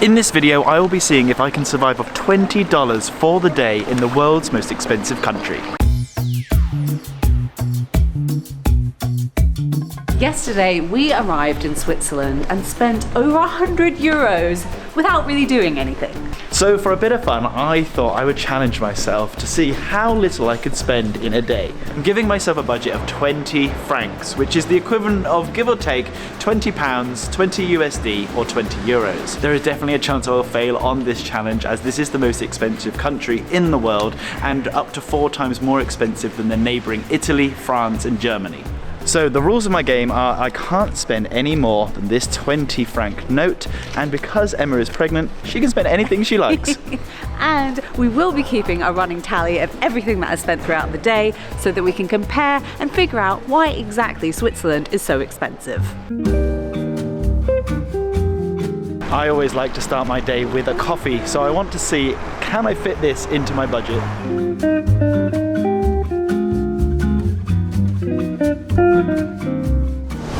In this video, I will be seeing if I can survive off $20 for the day in the world's most expensive country. Yesterday, we arrived in Switzerland and spent over 100 euros without really doing anything. So for a bit of fun, I thought I would challenge myself to see how little I could spend in a day. I'm giving myself a budget of 20 francs, which is the equivalent of, give or take, 20 pounds, 20 USD, or 20 euros. There is definitely a chance I will fail on this challenge, as this is the most expensive country in the world and up to 4 times more expensive than the neighboring Italy, France, and Germany. So the rules of my game are I can't spend any more than this 20 franc note, and because Emma is pregnant, she can spend anything she likes. And we will be keeping a running tally of everything that is spent throughout the day so that we can compare and figure out why exactly Switzerland is so expensive. I always like to start my day with a coffee, so I want to see, can I fit this into my budget?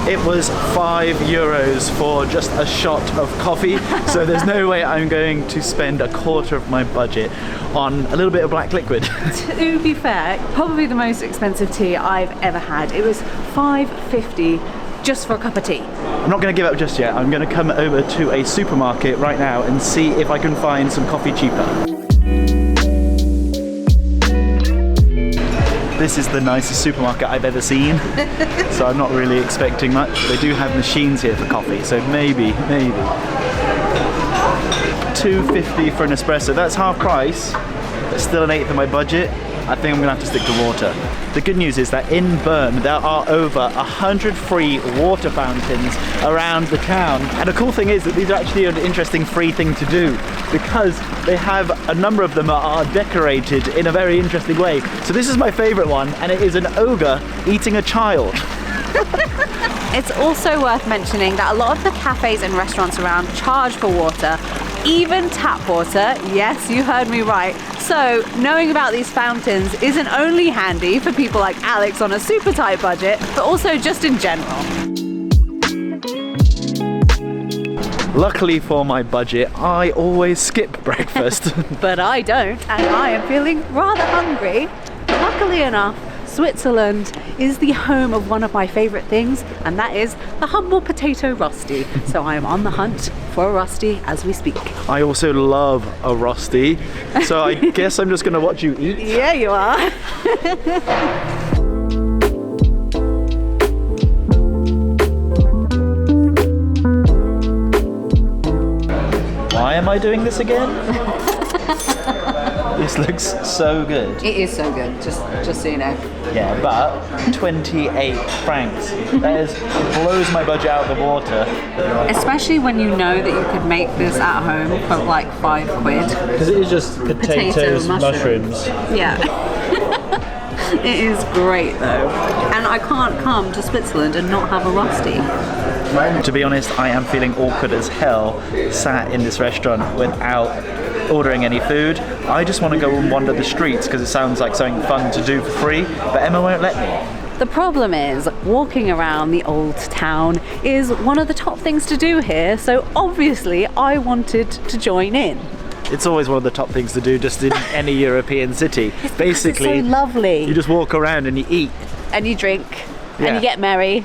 It was 5 euros for just a shot of coffee, so there's no way I'm going to spend a quarter of my budget on a little bit of black liquid. To be fair, probably the most expensive tea I've ever had. It was $5.50 just for a cup of tea. I'm not going to give up just yet. I'm going to come over to a supermarket right now and see if I can find some coffee cheaper. This is the nicest supermarket I've ever seen, so I'm not really expecting much. They do have machines here for coffee, so maybe. $2.50 for an espresso, that's half price, but still an eighth of my budget. I think I'm gonna have to stick to water. The good news is that in Bern, there are over 100 free water fountains around the town. And the cool thing is that these are actually an interesting free thing to do, because they have a number of them that are decorated in a very interesting way. So this is my favorite one, and it is an ogre eating a child. It's also worth mentioning that a lot of the cafes and restaurants around charge for water, even tap water. Yes, you heard me right. So knowing about these fountains isn't only handy for people like Alex on a super tight budget, but also just in general. Luckily for my budget, I always skip breakfast. But I don't, and I am feeling rather hungry. Luckily enough, Switzerland is the home of one of my favorite things, and that is the humble potato rosti. So I am on the hunt for a rosti as we speak. I also love a rosti, so I guess I'm just gonna watch you eat. Yeah, you are. Why am I doing this again? This looks so good. It is so good, just so you know. Yeah, but 28 francs. It blows my budget out of the water. Especially when you know that you could make this at home for like £5. Because it is just potatoes, mushrooms. Yeah. It is great though. And I can't come to Switzerland and not have a rosti. To be honest, I am feeling awkward as hell sat in this restaurant without ordering any food. I just want to go and wander the streets because it sounds like something fun to do for free, but Emma won't let me. The problem is, walking around the old town is one of the top things to do here, so obviously I wanted to join in. It's always one of the top things to do just in any European city. Basically, it's so lovely. You just walk around and you eat. And you drink. Yeah. And you get merry.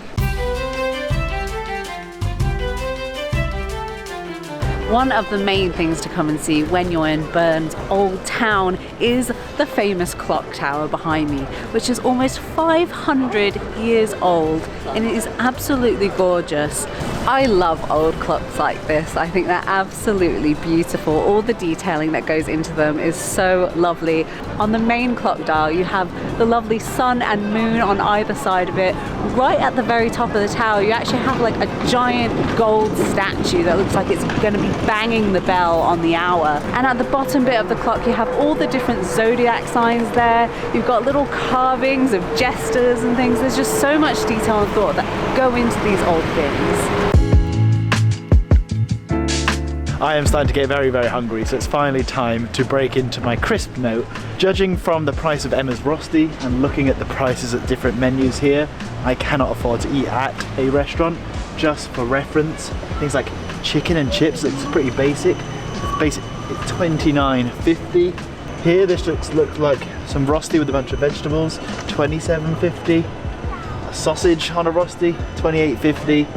One of the main things to come and see when you're in Bern's old town is the famous clock tower behind me, which is almost 500 years old, and it is absolutely gorgeous. I love old clocks like this. I think they're absolutely beautiful. All the detailing that goes into them is so lovely. On the main clock dial, you have the lovely sun and moon on either side of it. Right at the very top of the tower, you actually have like a giant gold statue that looks like it's going to be banging the bell on the hour. And at the bottom bit of the clock, you have all the different zodiac signs there. You've got little carvings of jesters and things. There's just so much detail and thought that go into these old things. I am starting to get very, very hungry, so it's finally time to break into my crisp note. Judging from the price of Emma's rosti and looking at the prices at different menus here, I cannot afford to eat at a restaurant. Just for reference, things like chicken and chips looks pretty basic. Basic, it's $29.50. Here this looks like some rosti with a bunch of vegetables, $27.50. A sausage on a rosti, $28.50.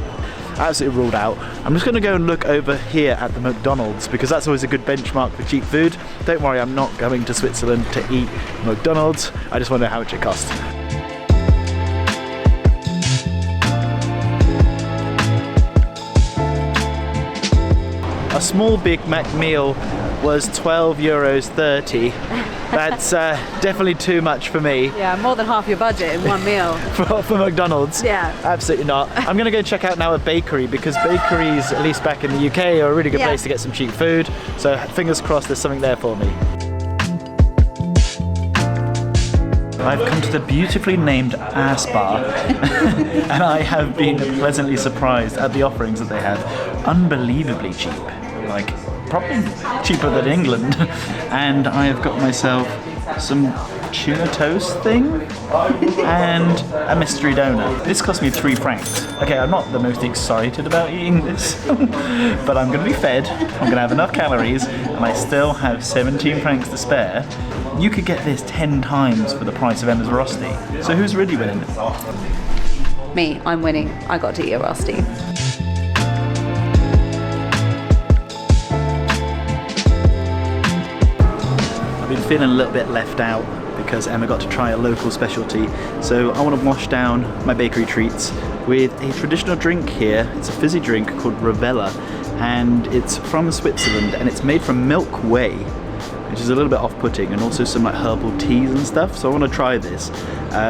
Absolutely ruled out. I'm just going to go and look over here at the McDonald's because that's always a good benchmark for cheap food. Don't worry, I'm not going to Switzerland to eat McDonald's. I just want to know how much it costs. A small Big Mac meal was €12.30. That's definitely too much for me. Yeah, more than half your budget in one meal. for McDonald's? Yeah. Absolutely not. I'm gonna go check out now a bakery because bakeries, at least back in the UK, are a really good place to get some cheap food. So fingers crossed there's something there for me. I've come to the beautifully named Ass Bar and I have been pleasantly surprised at the offerings that they have. Unbelievably cheap. Like, probably cheaper than England. And I have got myself some tuna toast thing and a mystery donut. This cost me €3. Okay, I'm not the most excited about eating this, but I'm gonna be fed, I'm gonna have enough calories, and I still have 17 francs to spare. You could get this 10 times for the price of Emma's Rosti. So who's really winning? Me, I'm winning. I got to eat a rosti. I've been feeling a little bit left out because Emma got to try a local specialty. So I want to wash down my bakery treats with a traditional drink here. It's a fizzy drink called Ravella and it's from Switzerland and it's made from milk whey, which is a little bit off-putting, and also some like herbal teas and stuff. So I want to try this.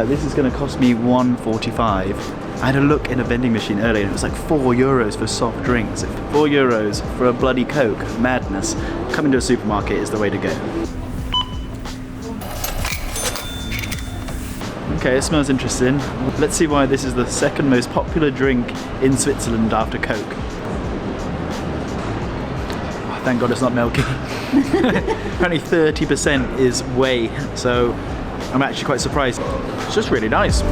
This is going to cost me €1.45. I had a look in a vending machine earlier and it was like €4 for soft drinks. €4 for a bloody Coke. Madness. Coming to a supermarket is the way to go. Okay, it smells interesting. Let's see why this is the second most popular drink in Switzerland after Coke. Oh, thank God it's not milky. Apparently 30% is whey, so I'm actually quite surprised. It's just really nice.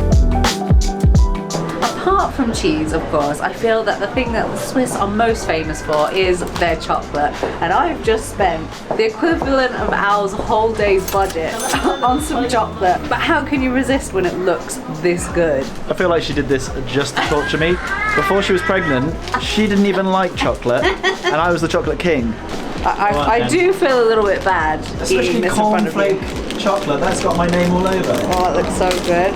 Apart from cheese, of course, I feel that the thing that the Swiss are most famous for is their chocolate. And I've just spent the equivalent of our whole day's budget on some chocolate. But how can you resist when it looks this good? I feel like she did this just to torture me. Before she was pregnant, she didn't even like chocolate, and I was the chocolate king. I do feel a little bit bad eating this in front of you. Cornflake chocolate, that's got my name all over. Oh, it looks so good.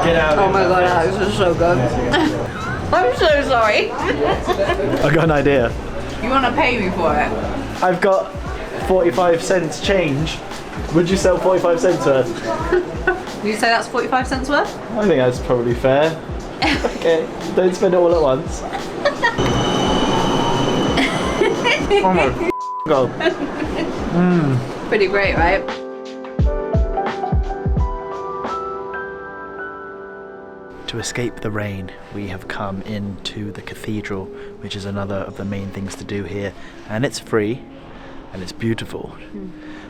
Get out. Oh my God, Alex, this is so good. I'm so sorry. I got an idea. You want to pay me for it? I've got 45 cents change. Would you sell 45 cents worth? You say that's 45 cents worth? I think that's probably fair. Okay, don't spend it all at once. Oh my God. Pretty great, right? To escape the rain, we have come into the cathedral, which is another of the main things to do here, and it's free and it's beautiful.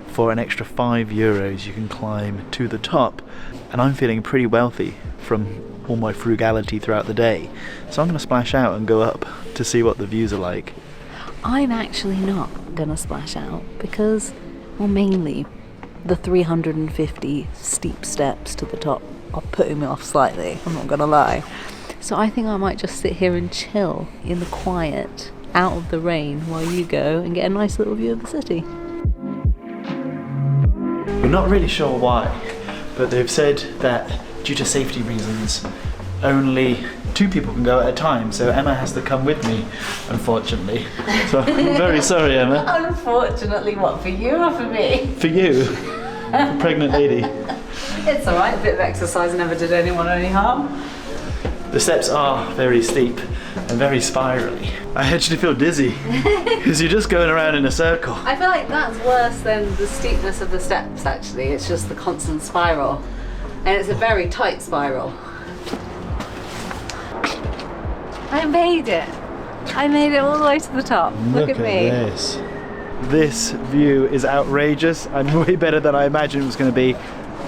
For an extra €5 you can climb to the top, and I'm feeling pretty wealthy from all my frugality throughout the day, so I'm going to splash out and go up to see what the views are like. I'm actually not going to splash out because, well, mainly the 350 steep steps to the top are putting me off slightly, I'm not gonna lie. So I think I might just sit here and chill in the quiet, out of the rain, while you go and get a nice little view of the city. We're not really sure why, but they've said that due to safety reasons, only 2 people can go at a time, so Emma has to come with me, unfortunately. So I'm very sorry, Emma. Unfortunately, what, for you or for me? For you, a pregnant lady. It's alright, a bit of exercise never did anyone any harm. The steps are very steep and very spirally. I actually feel dizzy because you're just going around in a circle. I feel like that's worse than the steepness of the steps, actually. It's just the constant spiral. And it's a very tight spiral. I made it. I made it all the way to the top. Look at me. This. This view is outrageous and way better than I imagined it was going to be.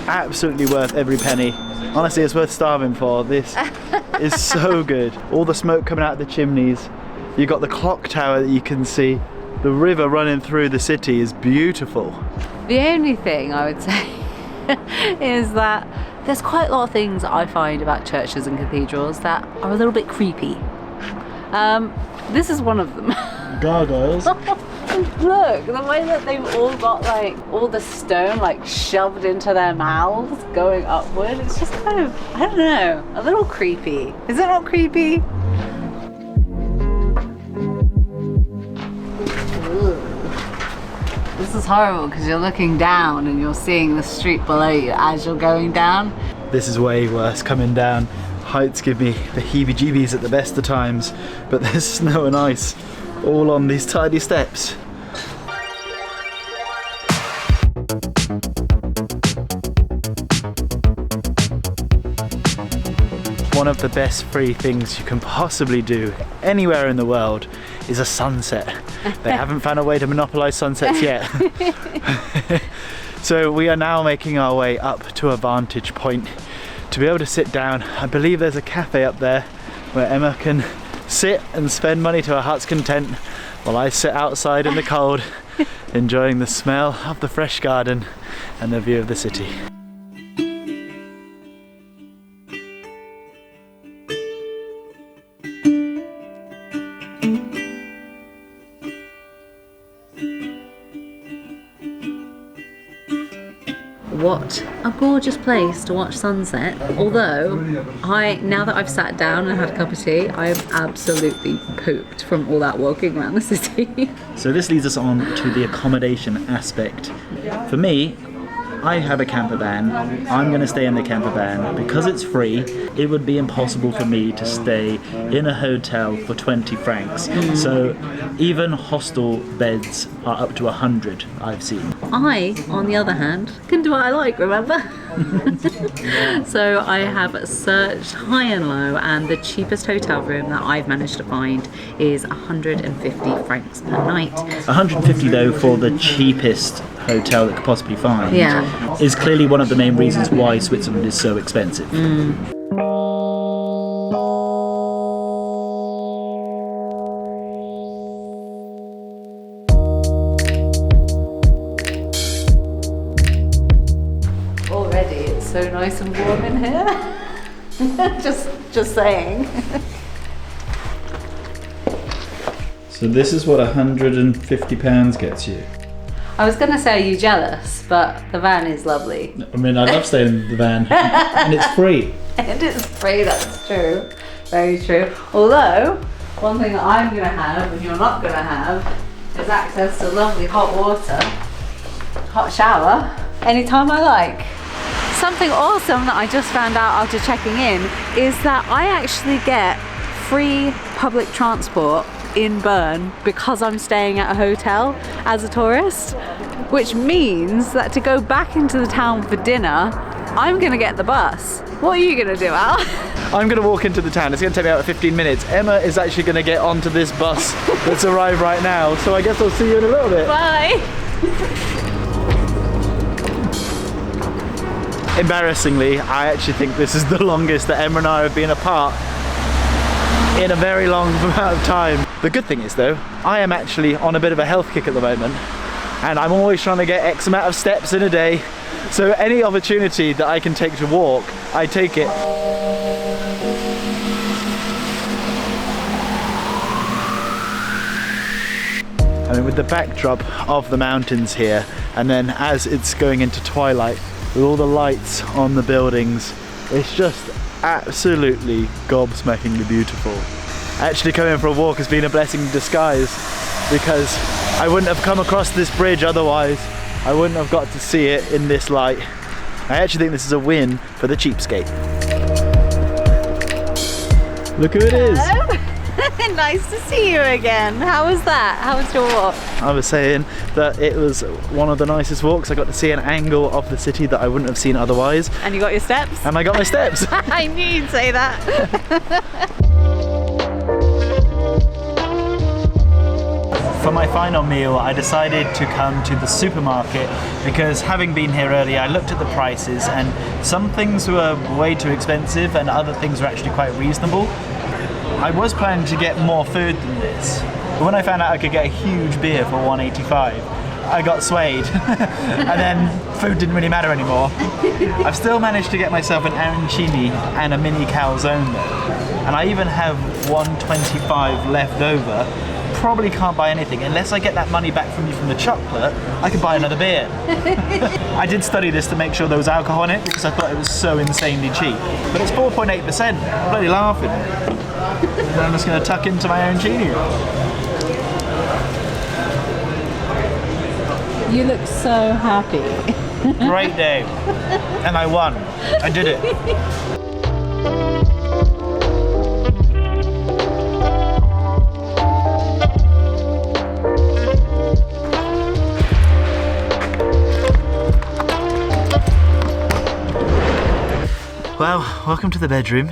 Absolutely worth every penny. Honestly, it's worth starving for. This is so good. All the smoke coming out of the chimneys. You got the clock tower that you can see. The river running through the city is beautiful. The only thing I would say is that there's quite a lot of things I find about churches and cathedrals that are a little bit creepy. This is one of them. Gargoyles. Look, the way that they've all got like all the stone like shoved into their mouths going upward, it's just kind of, I don't know, a little creepy. Is it not creepy? This is horrible because you're looking down and you're seeing the street below you as you're going down. This is way worse coming down. Heights give me the heebie-jeebies at the best of times, but there's snow and ice all on these tiny steps. One of the best free things you can possibly do anywhere in the world is a sunset. They haven't found a way to monopolize sunsets yet. So we are now making our way up to a vantage point to be able to sit down. I believe there's a cafe up there where Emma can sit and spend money to her heart's content while I sit outside in the cold enjoying the smell of the fresh garden and the view of the city. What a gorgeous place to watch sunset. Although, now that I've sat down and had a cup of tea, I am absolutely pooped from all that walking around the city. So this leads us on to the accommodation aspect. For me, I have a camper van. I'm going to stay in the camper van. Because it's free, it would be impossible for me to stay in a hotel for 20 francs. So even hostel beds are up to 100, I've seen. I, on the other hand, can do what I like, remember? So I have searched high and low, and the cheapest hotel room that I've managed to find is 150 francs per night. 150 though for the cheapest hotel that could possibly find, Yeah. is clearly one of the main reasons why Switzerland is so expensive. Already it's so nice and warm in here. just saying. So this is what £150 gets you. I was going to say, are you jealous? But the van is lovely. I mean, I love staying in the van, and it's free. And it's free, that's true. Very true. Although, one thing that I'm going to have, and you're not going to have, is access to lovely hot water, hot shower, anytime I like. Something awesome that I just found out after checking in is that I actually get free public transport in Bern because I'm staying at a hotel as a tourist, which means that to go back into the town for dinner, I'm gonna get the bus. What are you gonna do, Al? I'm gonna walk into the town. It's gonna take me about 15 minutes. Emma is actually gonna get onto this bus that's arrived right now, so I guess I'll see you in a little bit. Bye. Embarrassingly, I actually think this is the longest that Emma and I have been apart in a very long amount of time. The good thing is though, I am actually on a bit of a health kick at the moment, and I'm always trying to get X amount of steps in a day, so any opportunity that I can take to walk, I take it. I mean, with the backdrop of the mountains here, and then as it's going into twilight, with all the lights on the buildings, it's just absolutely gobsmackingly beautiful. Actually coming for a walk has been a blessing in disguise, because I wouldn't have come across this bridge otherwise. I wouldn't have got to see it in this light. I actually think this is a win for the cheapskate. Look who it is! Nice to see you again. How was that? How was your walk? I was saying that it was one of the nicest walks. I got to see an angle of the city that I wouldn't have seen otherwise. And you got your steps? And I got my steps. I knew you'd say that. For my final meal, I decided to come to the supermarket because having been here earlier, I looked at the prices and some things were way too expensive and other things were actually quite reasonable. I was planning to get more food than this, but when I found out I could get a huge beer for $1.85, I got swayed and then food didn't really matter anymore. I've still managed to get myself an arancini and a mini calzone though, and I even have $1.25 left over. Probably can't buy anything unless I get that money back from you from the chocolate. I could buy another beer. I did study this to make sure there was alcohol in it because I thought it was so insanely cheap, but it's 4.8%. I'm bloody laughing. And I'm just going to tuck into my arancini. You look so happy. Great day. And I won. I did it. Well, welcome to the bedroom.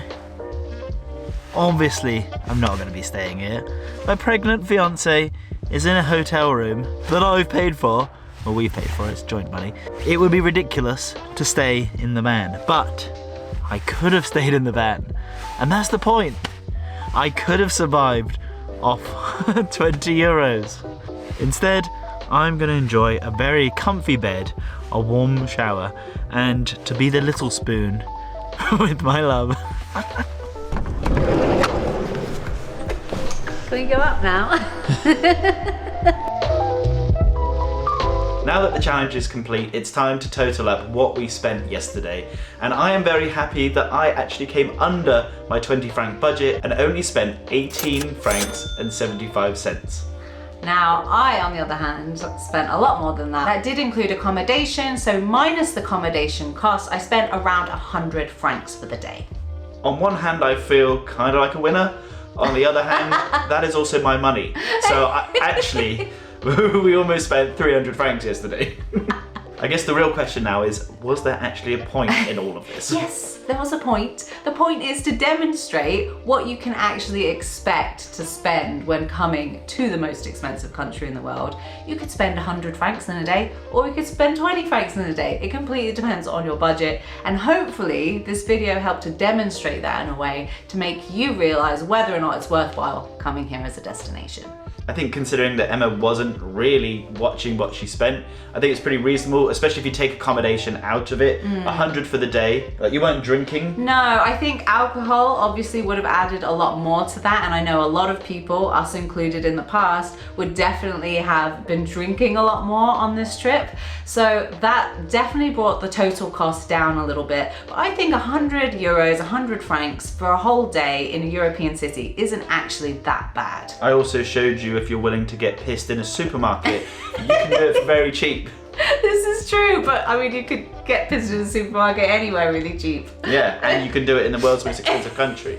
Obviously, I'm not going to be staying here. My pregnant fiance is in a hotel room that I've paid for. Well, we've paid for it, it's joint money. It would be ridiculous to stay in the van, but I could have stayed in the van. And that's the point. I could have survived off 20 euros. Instead, I'm going to enjoy a very comfy bed, a warm shower, and to be the little spoon with my love. Can we go up now? Now that the challenge is complete, it's time to total up what we spent yesterday. And I am very happy that I actually came under my 20 franc budget and only spent 18 francs and 75 cents. Now, I, on the other hand, spent a lot more than that. That did include accommodation, so minus the accommodation cost, I spent around 100 francs for the day. On one hand, I feel kind of like a winner. On the other hand, that is also my money. So actually, we almost spent 300 francs yesterday. I guess the real question now is, was there actually a point in all of this? Yes, there was a point. The point is to demonstrate what you can actually expect to spend when coming to the most expensive country in the world. You could spend 100 francs in a day, or you could spend 20 francs in a day. It completely depends on your budget, and hopefully this video helped to demonstrate that in a way to make you realize whether or not it's worthwhile coming here as a destination. I think considering that Emma wasn't really watching what she spent, I think it's pretty reasonable, especially if you take accommodation out of it. 100 for the day. Like, you weren't drinking? No, I think alcohol obviously would have added a lot more to that, and I know a lot of people, us included in the past, would definitely have been drinking a lot more on this trip. So that definitely brought the total cost down a little bit. But I think 100 euros, 100 francs for a whole day in a European city isn't actually that bad. I also showed you if you're willing to get pissed in a supermarket, you can do it for very cheap. This is true, but I mean, you could get pissed in a supermarket anywhere really cheap. Yeah, and you can do it in the world's most expensive country.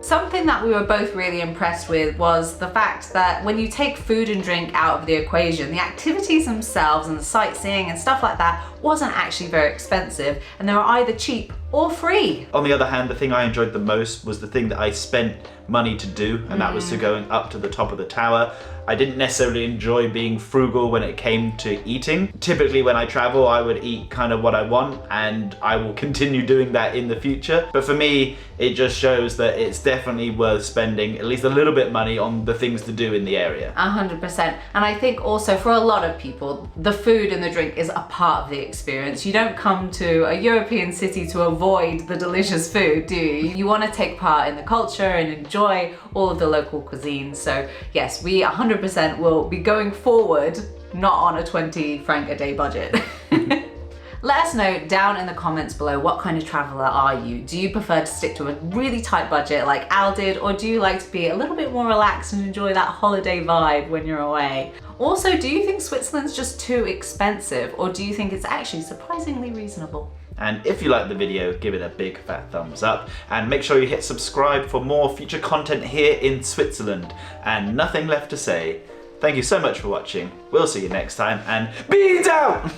Something that we were both really impressed with was the fact that when you take food and drink out of the equation, the activities themselves and the sightseeing and stuff like that wasn't actually very expensive, and they were either cheap or free. On the other hand, the thing I enjoyed the most was the thing that I spent money to do, and that was to going up to the top of the tower. I didn't necessarily enjoy being frugal when it came to eating. Typically when I travel, I would eat kind of what I want, and I will continue doing that in the future. But for me, it just shows that it's definitely worth spending at least a little bit money on the things to do in the area. 100%. And I think also for a lot of people, the food and the drink is a part of the experience. You don't come to a European city to avoid the delicious food, do you? You want to take part in the culture and enjoy all of the local cuisines. So yes, we 100% will be going forward not on a 20 franc a day budget. Let us know down in the comments below, what kind of traveler are you? Do you prefer to stick to a really tight budget like Al did, or do you like to be a little bit more relaxed and enjoy that holiday vibe when you're away? Also, do you think Switzerland's just too expensive, or do you think it's actually surprisingly reasonable? And if you liked the video, give it a big fat thumbs up, and make sure you hit subscribe for more future content here in Switzerland. And nothing left to say. Thank you so much for watching. We'll see you next time, and beans out!